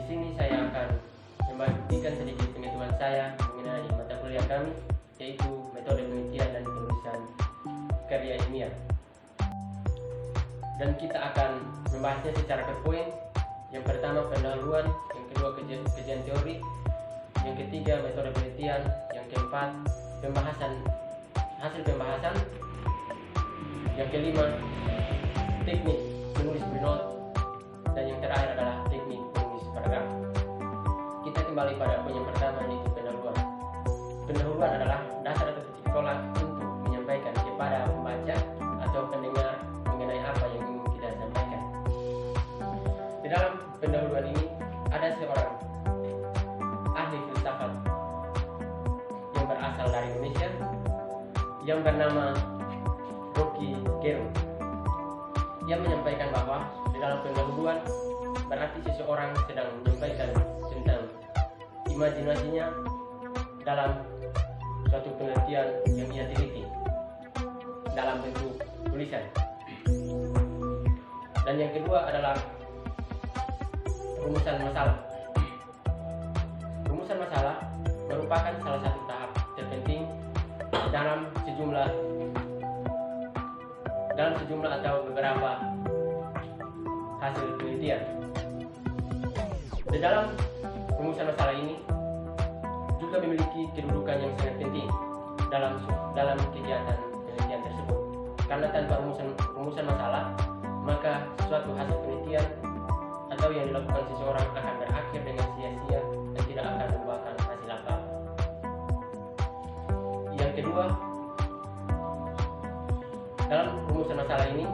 sini saya akan membagikan sedikit pengetahuan saya mengenai mata kuliah kami, yaitu metode penelitian dan penulisan karya ilmiah. Dan kita akan membahasnya secara berpoin. Yang pertama pendahuluan, yang kedua kajian teori, yang ketiga metode penelitian, yang keempat hasil pembahasan, yang kelima teknik menulis pre-note, dan yang terakhir adalah teknik menulis paragraf. Kita kembali pada poin yang pertama, yaitu pendahuluan. Pendahuluan adalah dasar atau titik tolak untuk menyampaikan kepada pembaca atau pendengar mengenai apa yang ingin kita sampaikan. Di dalam pendahuluan ini ada seorang ahli filsafat yang berasal dari Indonesia yang bernama Rocky Gerung. Ia menyampaikan bahwa di dalam pendahuluan berarti seseorang sedang menyampaikan tentang imajinasinya dalam suatu penelitian yang ia teliti dalam bentuk tulisan. Dan yang kedua adalah rumusan masalah. Rumusan masalah merupakan salah satu tahap terpenting dalam sejumlah atau beberapa hasil penelitian. Di dalam rumusan masalah ini juga memiliki kedudukan yang sangat penting dalam kegiatan penelitian tersebut. Karena tanpa rumusan masalah, maka suatu hasil penelitian atau yang dilakukan seseorang akan berakhir dengan sia-sia dan tidak akan membuahkan hasil apa-apa. Yang kedua, dalam rumusan masalah ini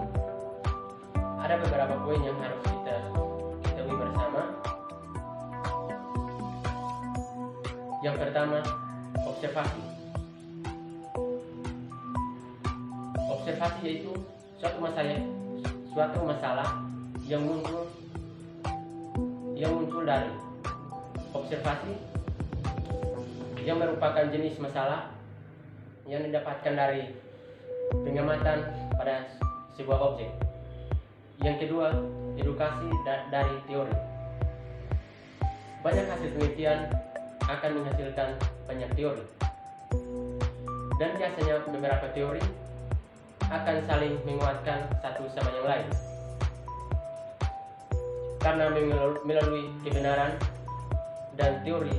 ada beberapa poin yang harus kita ketahui bersama. Yang pertama, observasi. Observasi yaitu suatu masalah yang muncul dari observasi, yang merupakan jenis masalah yang didapatkan dari pengamatan pada sebuah objek. Yang kedua, edukasi dari teori. Banyak hasil penelitian akan menghasilkan banyak teori, dan biasanya beberapa teori akan saling menguatkan satu sama yang lain. Karena melalui kebenaran dan teori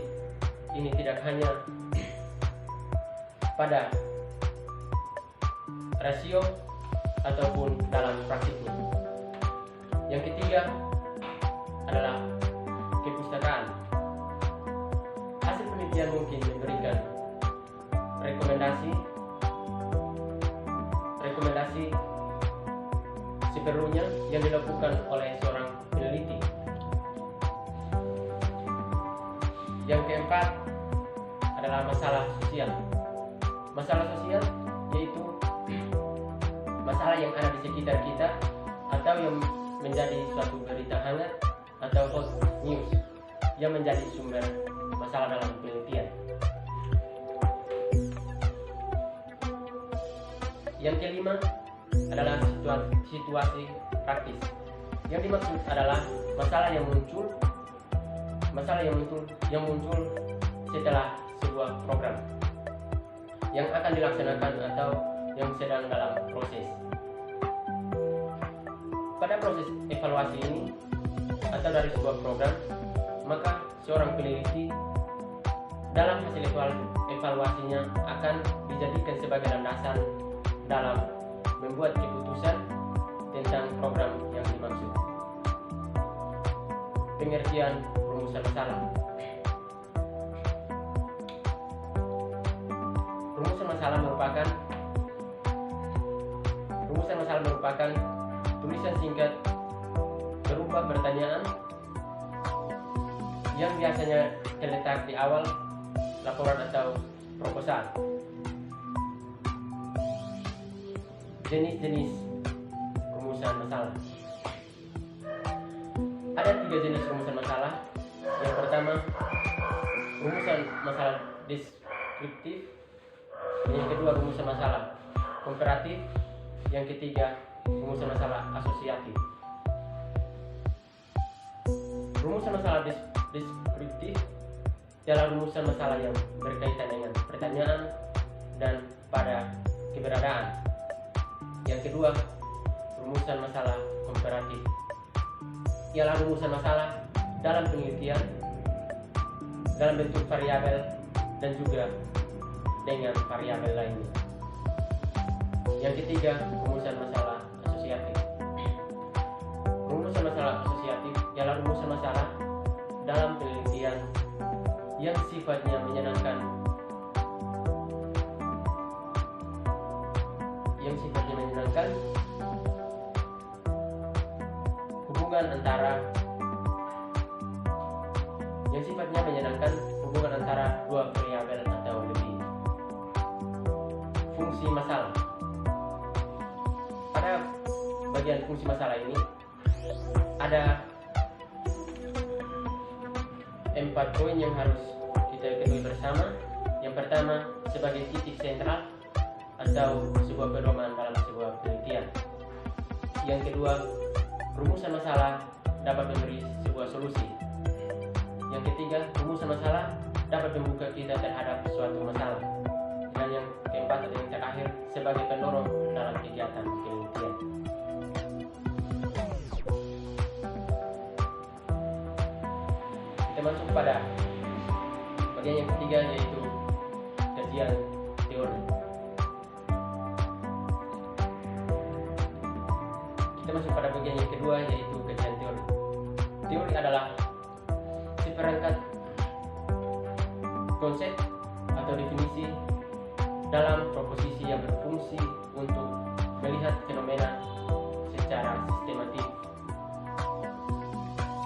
ini tidak hanya pada rasio ataupun dalam praktiknya. Yang ketiga adalah kepustakaan. Hasil penelitian mungkin memberikan rekomendasi seperlunya yang dilakukan oleh seorang peneliti. Yang keempat adalah masalah sosial. Masalah sosial yaitu masalah yang ada di sekitar kita atau yang menjadi suatu berita hangat atau hot news yang menjadi sumber masalah dalam penelitian. Yang kelima adalah situasi praktis. Yang dimaksud adalah masalah yang muncul setelah sebuah program yang akan dilaksanakan atau yang sedang dalam proses. Pada proses evaluasi ini atau dari sebuah program, maka seorang peneliti dalam hasil evaluasinya akan dijadikan sebagai landasan dalam membuat keputusan tentang program yang dimaksud. Pengertian rumusan masalah. Rumusan masalah merupakan tulisan singkat berupa pertanyaan yang biasanya terletak di awal laporan atau proposal. Jenis-jenis rumusan masalah. Ada 3 jenis rumusan masalah. Yang pertama, rumusan masalah deskriptif. Yang kedua, rumusan masalah komparatif. Yang ketiga, rumusan masalah asosiatif. Rumusan masalah deskriptif dalam rumusan masalah yang berkaitan dengan pertanyaan dan pada keberadaan. Yang kedua, rumusan masalah komparatif ialah rumusan masalah dalam penelitian dalam bentuk variabel dan juga dengan variabel lainnya. Yang ketiga, rumusan masalah asosiatif. Rumusan masalah asosiatif ialah rumusan masalah dalam penelitian yang sifatnya menyenangkan hubungan antara dua variabel atau lebih. Fungsi masalah. Pada bagian fungsi masalah ini ada 4 poin yang harus kita ketahui bersama. Yang pertama, sebagai titik sentral atau sebuah pedoman dalam sebuah penelitian. Yang kedua, rumusan masalah dapat memberi sebuah solusi. Yang ketiga, rumusan masalah dapat membuka kita terhadap suatu masalah. Dan yang keempat atau yang terakhir, sebagai pendorong dalam kegiatan penelitian. Kita masuk pada bagian yang ketiga, yaitu kajian teori. Kita masuk pada bagian yang kedua, yaitu kajian teori. Teori adalah seperangkat konsep atau definisi dalam proposisi yang berfungsi untuk melihat fenomena secara sistematik.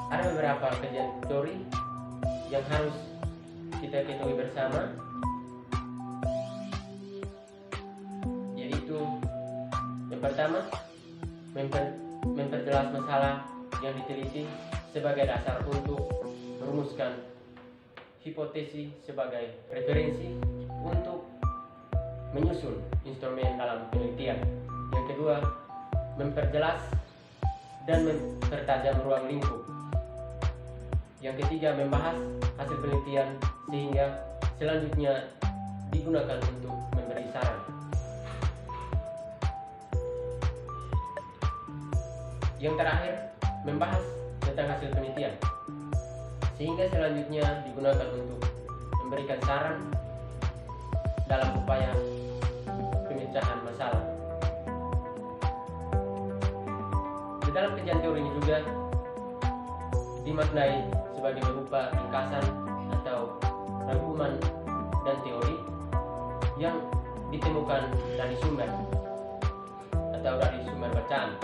Ada beberapa kajian teori yang harus kita ketahui bersama, yaitu yang pertama, memperjelas masalah yang diteliti sebagai dasar untuk merumuskan hipotesis sebagai referensi untuk menyusun instrumen dalam penelitian. Yang kedua, memperjelas dan mempertajam ruang lingkup. Yang ketiga, membahas hasil penelitian sehingga selanjutnya digunakan untuk memberi saran. Yang terakhir, membahas tentang hasil penelitian sehingga selanjutnya digunakan untuk memberikan saran dalam upaya pemecahan masalah. Di dalam kajian teori ini juga dimaknai sebagai berupa ringkasan atau rangkuman dan teori yang ditemukan dari sumber atau dari sumber bacaan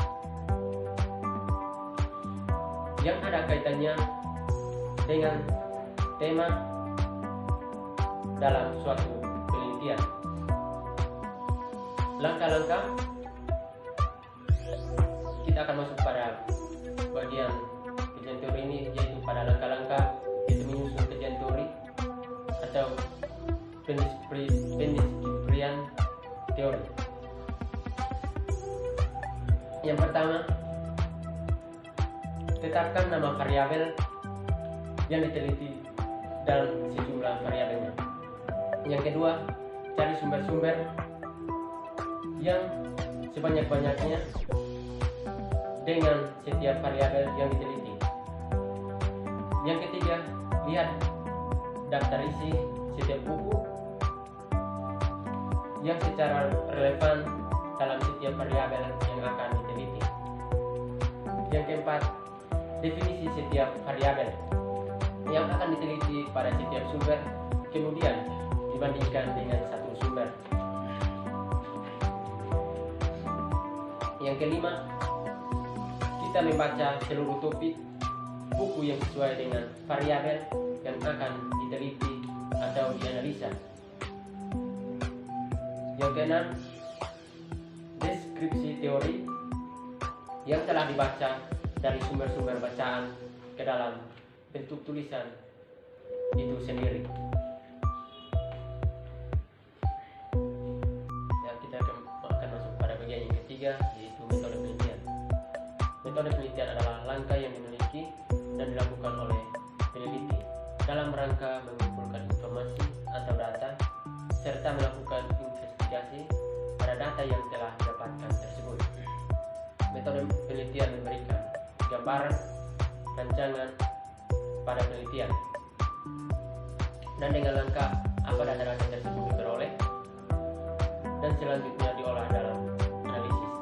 yang ada kaitannya dengan tema dalam suatu penelitian. Langkah-langkah kita akan masuk pada bagian kajian teori ini, yaitu pada langkah-langkah itu menyusun kajian teori atau pendeskripsian teori. Yang pertama, tetapkan nama variabel yang diteliti dan sejumlah variabelnya. Yang kedua, cari sumber-sumber yang sebanyak-banyaknya dengan setiap variabel yang diteliti. Yang ketiga, lihat daftar isi setiap buku yang secara relevan dalam setiap variabel yang akan diteliti. Yang keempat, definisi setiap variabel yang akan diteliti pada setiap sumber, kemudian dibandingkan dengan satu sumber. Yang kelima, kita membaca seluruh topik buku yang sesuai dengan variabel yang akan diteliti atau dianalisa. Yang keenam, deskripsi teori yang telah dibaca dari sumber-sumber bacaan ke dalam bentuk tulisan itu sendiri. Ya, kita akan masuk pada bagian yang ketiga, yaitu metode penelitian. Metode penelitian adalah langkah yang dimiliki dan dilakukan oleh peneliti dalam rangka mengumpulkan informasi atau data serta melakukan investigasi pada data yang telah didapatkan tersebut. Metode penelitian memberikan gambaran rancangan pada penelitian dan dengan lengkap apa data-data tersebut diperoleh dan selanjutnya diolah dalam analisis.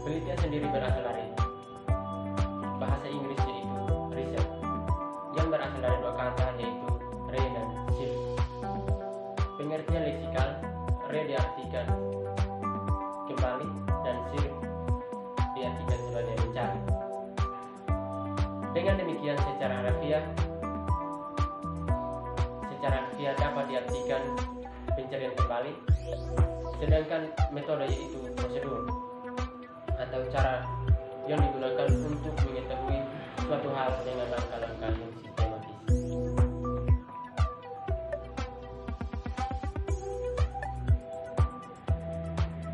Penelitian sendiri berasal dari bahasa Inggris yaitu research, yang berasal dari dua kata yaitu re dan search. Pengertian leksikal, re diartikan kembali dan search diartikan sebagai mencari. Dengan demikian secara harfiah dapat diartikan pencarian kembali, sedangkan metode yaitu prosedur atau cara yang digunakan untuk mengetahui suatu hal dengan langkah-langkah yang sistematis.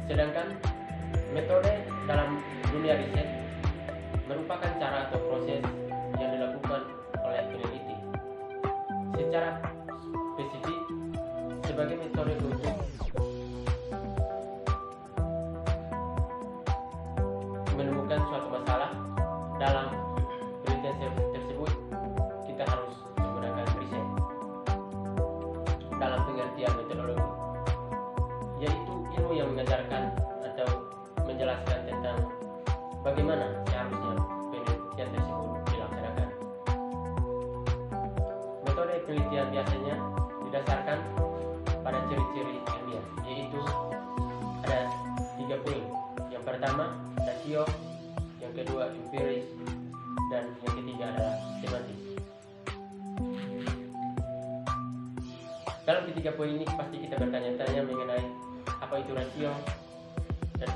Sedangkan metode dalam dunia riset merupakan cara atau proses yang dilakukan oleh peneliti secara spesifik sebagai metode untuk menemukan suatu masalah. Dalam penelitian tersebut kita harus menggunakan riset dalam pengertian metodologi, yaitu ilmu yang mengajarkan atau menjelaskan tentang bagaimana seharusnya penelitian tersebut dilaksanakan. Metode penelitian biasanya didasarkan pada ciri-ciri ilmiah, yaitu ada 3 poin. Yang pertama rasio, yang kedua empiris, dan yang ketiga adalah sistematis. Dalam ketiga poin ini pasti kita bertanya-tanya mengenai apa itu rasio, dan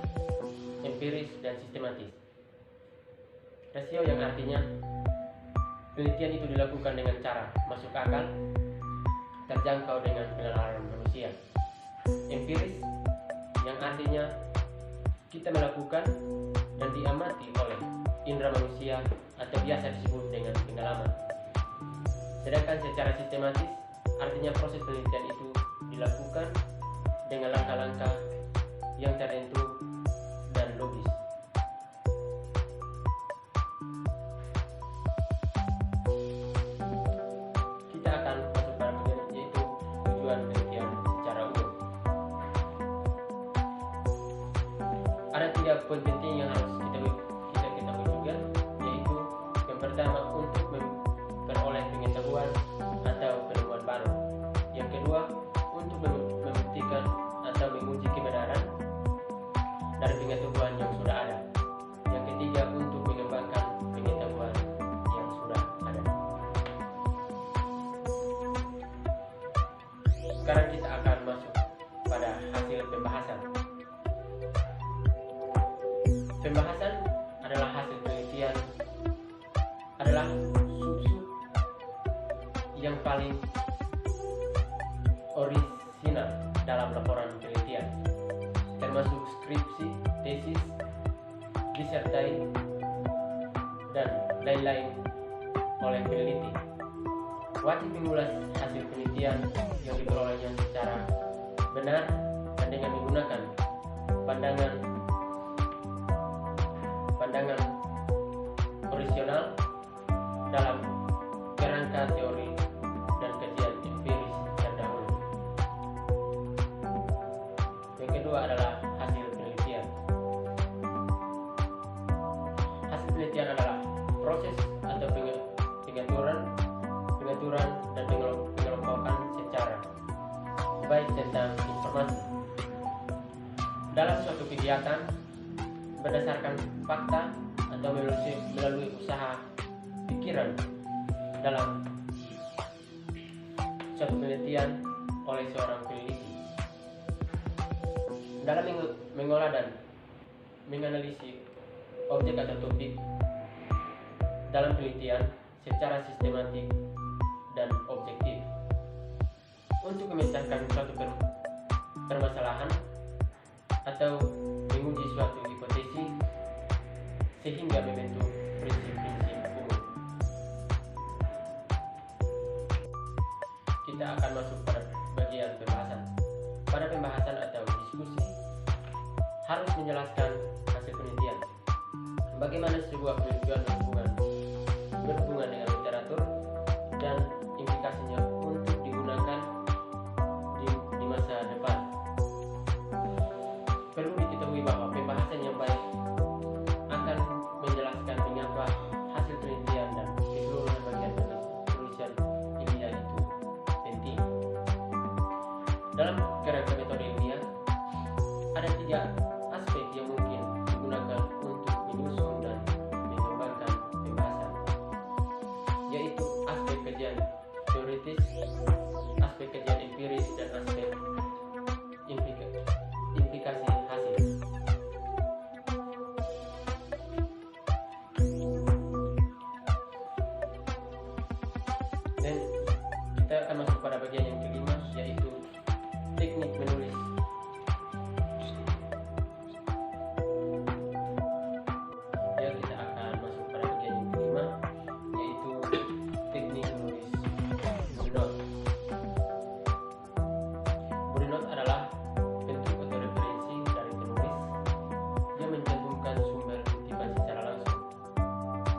empiris, dan sistematis. Rasio yang artinya penelitian itu dilakukan dengan cara masuk akal, terjangkau dengan penalaran manusia. Empiris yang artinya kita melakukan dan diamati oleh indera manusia atau biasa disebut dengan pengalaman. Sedangkan secara sistematis artinya proses penelitian itu dilakukan dengan langkah-langkah yang tertentu dan logis. Kita akan masuk pada bagian yaitu tujuan penelitian secara umum. Ada 3 poin penting yang harus kita ketahui juga, yaitu yang pertama untuk memperoleh pengetahuan atau penemuan baru. Yang kedua untuk membuktikan atau menguji kebenaran dari pengetahuan yang sudah ada. Yang ketiga untuk mengembangkan pengetahuan yang sudah ada. Sekarang kita akan masuk pada hasil pembahasan. Pembahasan adalah hasil penelitian, adalah sub-sub yang paling orisinal dalam laporan penelitian, termasuk skripsi, tesis, disertai, dan lain-lain oleh peneliti. Wajib mengulas hasil penelitian yang diperolehnya secara benar dan dengan menggunakan pandangan orisinal dalam kerangka teori dan kajian empiris terdahulu. Yang kedua adalah hasil penelitian. Hasil penelitian adalah proses atau pengaturan dan pengelompokan secara baik tentang informasi dalam suatu kegiatan berdasarkan fakta atau melalui usaha pikiran dalam suatu penelitian oleh seorang peneliti. Dalam mengolah dan menganalisis objek atau topik dalam penelitian secara sistematik dan objektif untuk memecahkan suatu permasalahan atau menguji suatu hipotesis sehingga membentuk prinsip-prinsip umum. kita akan masuk pada bagian pembahasan. Pada pembahasan atau diskusi harus menjelaskan hasil penelitian. Bagaimana sebuah penelitian berhubungan dengan literatur dan implikasinya untuk digunakan di masa depan. Perlu diketahui bahwa pembahasan yang baik akan menjelaskan mengapa hasil penelitian dan keseluruhan bagian penulisan ilmiah itu penting. Dalam kerangka metode ilmiah, ada 3 aspek yang mungkin digunakan untuk menyusun dan mengembangkan pembahasan, yaitu aspek kajian teoritis, aspek kajian empiris, dan aspek implikasi hasil. Dan kita akan masuk pada bagian yang kelima, yaitu teknik menulis. Ya, kita akan masuk pada bagian yang kelima, yaitu teknik menulis body note. Body note adalah bentuk atau referensi dari penulis yang mencantumkan sumber kutipan secara langsung.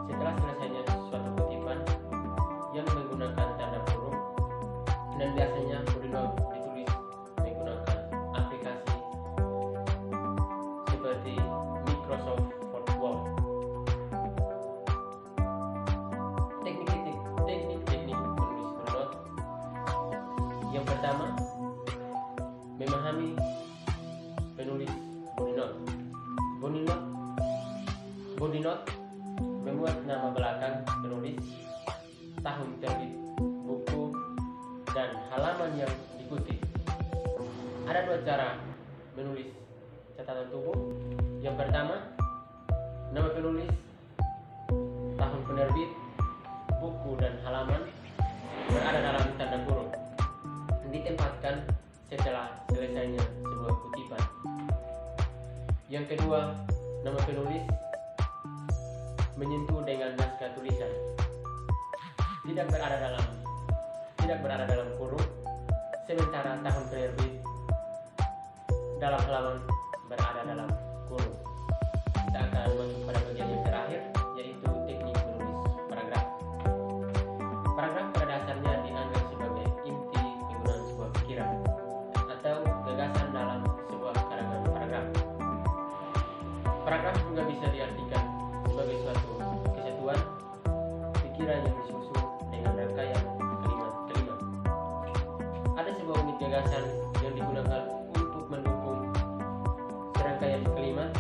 Setelah selesainya suatu kutipan yang menggunakan tanda kurung, dan biasanya body note ditulis menggunakan aplikasi seperti Microsoft Word. Teknik menulis body note. Yang pertama, memahami penulis body note. Body note memuat nama belakang penulis, tahun terbit buku, dan halaman yang dikutip. Ada 2 cara menulis catatan tubuh. Yang pertama, nama penulis, tahun penerbit, buku, dan halaman berada dalam tanda kurung, ditempatkan setelah selesainya sebuah kutipan. Yang kedua, nama penulis menyentuh dengan naskah tulisan, tidak berada dalam kurung, sementara tahun penerbit dalam halaman berada dalam kurung. Kita akan masuk pada bagian yang terakhir, yaitu teknik menulis paragraf. Paragraf pada dasarnya dianggap sebagai inti penggunaan sebuah pikiran atau gagasan dalam sebuah karangan paragraf. Paragraf juga bisa diartikan sebagai suatu kesatuan pikiran yang disusun dengan rangkaian kalimat-kalimat. Ada sebuah unit gagasan yang digunakan untuk mendukung serangkaian kalimat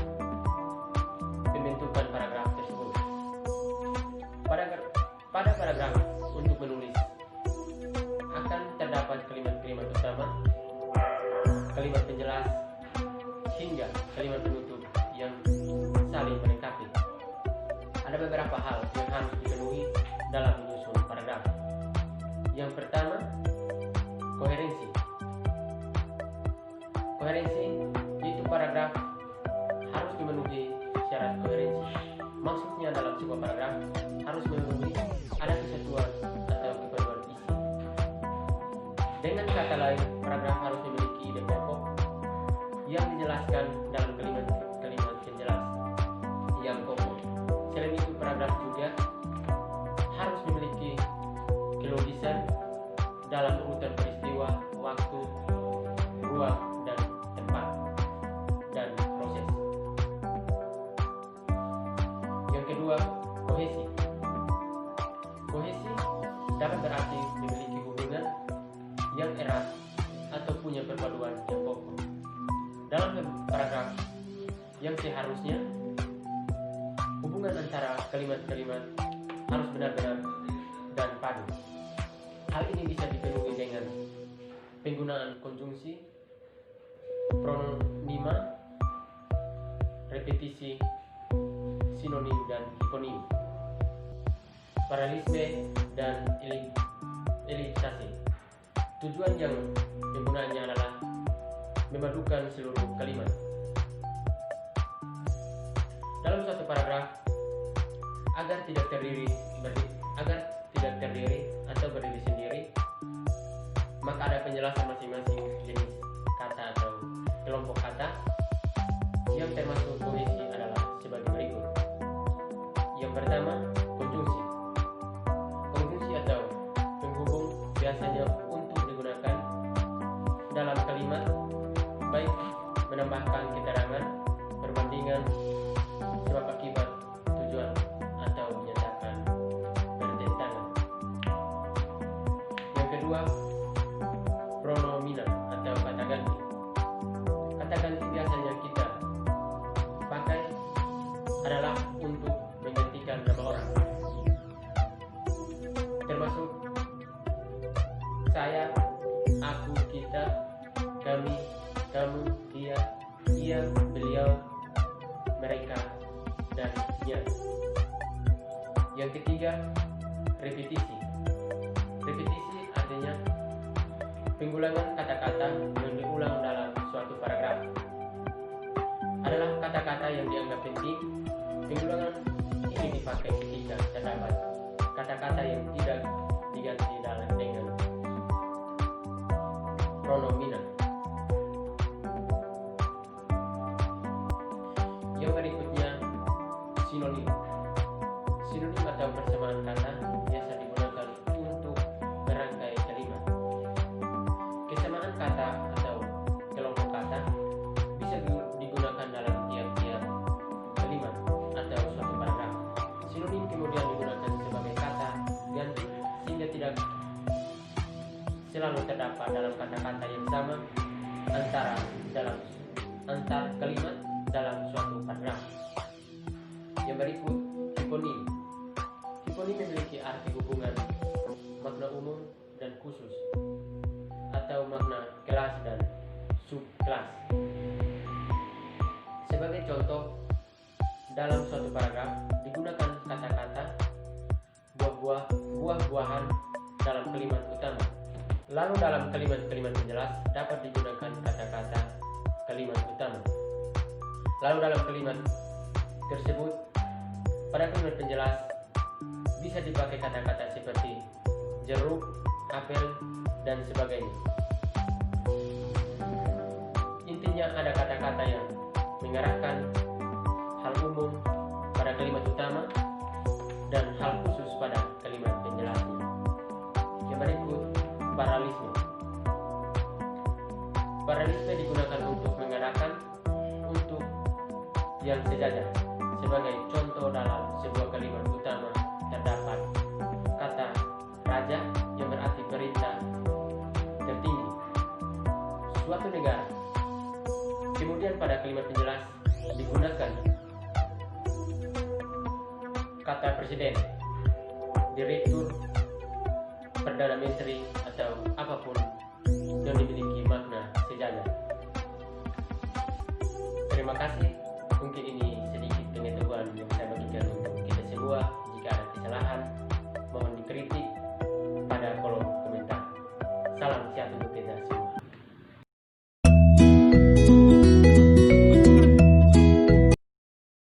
pembentukan paragraf tersebut. Pada paragraf untuk menulis akan terdapat kalimat-kalimat utama, kalimat penjelas, hingga kalimat penutup yang saling melengkapi. Ada beberapa hal yang harus dipenuhi dalam menyusun paragraf. Yang pertama, koherensi. Koherensi yaitu paragraf harus memenuhi syarat koherensi. Maksudnya dalam sebuah paragraf harus memenuhi ada kesatuan atau keperluan isi. Dengan kata lain, paragraf harus memiliki ide pokok yang dijelaskan dalam kalimat-kalimat penjelas yang pokok. Selain itu, paragraf juga harus memiliki kelogisan dalam urutan peristiwa, waktu, ruang, dan tempat, dan proses. Yang kedua, kohesi. Kohesi dapat berarti memiliki hubungan yang erat atau punya perpaduan yang pokok. Dalam paragraf yang seharusnya hubungan antara kalimat-kalimat harus benar-benar dan padu. Hal ini bisa dipenuhi dengan penggunaan konjungsi, pronima, repetisi, sinonim, dan hiponim, paralelisme, dan elipsasi. Tujuan yang penggunaannya adalah memadukan seluruh kalimat. Dalam suatu paragraf, agar tidak terdiri atau berdiri sendiri, kedua, pronomina atau kata ganti. Kata ganti biasanya kita pakai adalah untuk menggantikan nama orang, termasuk saya, aku, kita, kami, kamu, dia, ia, beliau, mereka, dan nya. Yang ketiga, repetisi. Repetisi artinya pengulangan kata-kata yang diulang dalam suatu paragraf. Adalah kata-kata yang dianggap penting. Pengulangan ini dipakai ketika terdapat kata-kata yang tidak diganti dengan pronomina. Yang berikutnya, sinonim. Sinonim atau persamaan kata biasa digunakan untuk merangkai kalimat. Kesamaan kata atau kelompok kata bisa digunakan dalam tiap-tiap kalimat atau suatu paragraf. Sinonim kemudian digunakan sebagai kata ganti sehingga tidak selalu terdapat dalam kata-kata yang sama antar kalimat dalam suatu paragraf. Yang berikut, hiponim. Hiponim memiliki arti hubungan, makna umum dan khusus, atau makna kelas dan subkelas. Sebagai contoh, dalam suatu paragraf digunakan kata-kata buah-buahan dalam kalimat utama. Lalu dalam kalimat-kalimat penjelas dapat digunakan kata-kata kalimat utama. Lalu dalam kalimat tersebut, pada kalimat penjelas bisa dipakai kata-kata seperti jeruk, apel, dan sebagainya. Intinya ada kata-kata yang mengarahkan hal umum pada kalimat utama dan hal khusus pada kalimat penjelasnya. Yang berikut, paralelisme. Paralelisme digunakan untuk mengarahkan untuk yang sejajar. Sebagai contoh, dalam sebuah kalimat utama terdapat kata raja yang berarti perintah tertinggi suatu negara. Kemudian pada kalimat penjelas digunakan kata presiden, direktur, perdana menteri,